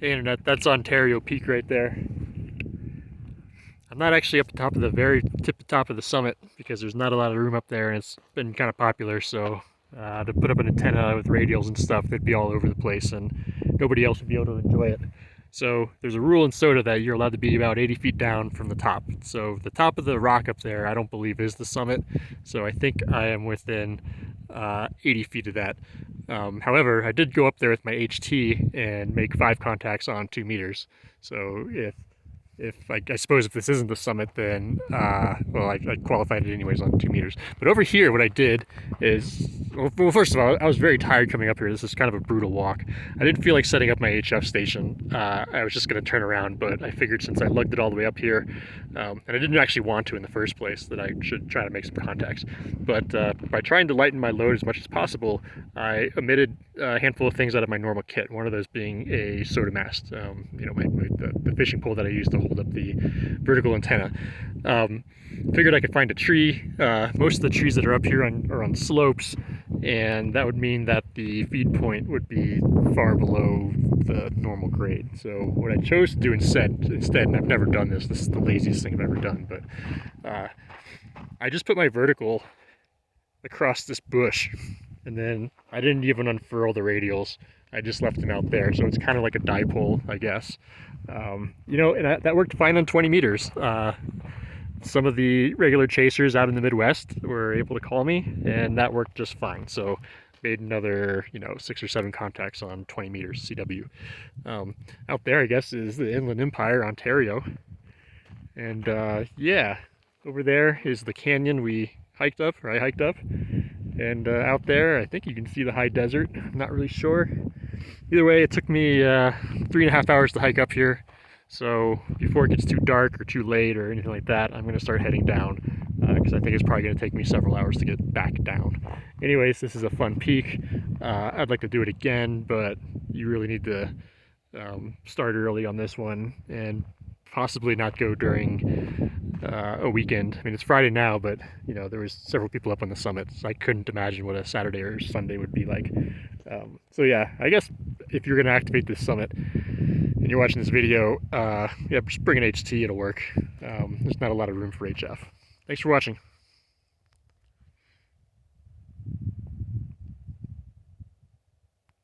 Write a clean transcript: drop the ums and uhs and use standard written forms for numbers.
Hey internet, that's Ontario Peak right there. I'm not actually up the top of the very top of the summit because there's not a lot of room up there and it's been kind of popular, so to put up an antenna with radials and stuff, they'd be all over the place and nobody else would be able to enjoy it. So there's a rule in SOTA that you're allowed to be about 80 feet down from the top. So the top of the rock up there, I don't believe is the summit. So I think I am within 80 feet of that. However, I did go up there with my HT and make 5 contacts on 2 meters. So I suppose if this isn't the summit, then well, I qualified it anyways on 2 meters. But over here, what I did is, well, first of all, I was very tired coming up here. This is kind of a brutal walk. I didn't feel like setting up my HF station. I was just going to turn around, but I figured since I lugged it all the way up here, and I didn't actually want to in the first place, that I should try to make some contacts. But by trying to lighten my load as much as possible, I omitted a handful of things out of my normal kit. One of those being a SOTA mast, you know, the fishing pole that I use to hold up the vertical antenna. Figured I could find a tree. Most of the trees that are up here are on slopes, and that would mean that the feed point would be far below the normal grade. So what I chose to do instead, and I've never done this is the laziest thing I've ever done, but I just put my vertical across this bush, and then I didn't even unfurl the radials. I just left them out there, so it's kind of like a dipole, I guess. You know, and that worked fine on 20 meters. Some of the regular chasers out in the Midwest were able to call me, and that worked just fine. So made another, you know, 6 or 7 contacts on 20 meters CW. Out there, I guess, is the Inland Empire, Ontario. And yeah, over there is the canyon we hiked up, or I hiked up. And out there, I think you can see the high desert. I'm not really sure. Either way, it took me 3.5 hours to hike up here. So before it gets too dark or too late or anything like that, I'm going to start heading down because I think it's probably going to take me several hours to get back down. Anyways, this is a fun peak. I'd like to do it again, but you really need to start early on this one and possibly not go during a weekend. I mean, it's Friday now, but you know, there was several people up on the summit, so I couldn't imagine what a Saturday or Sunday would be like. So yeah, I guess if you're going to activate this summit and you're watching this video, yeah, just bring an HT, it'll work. There's not a lot of room for HF. Thanks for watching.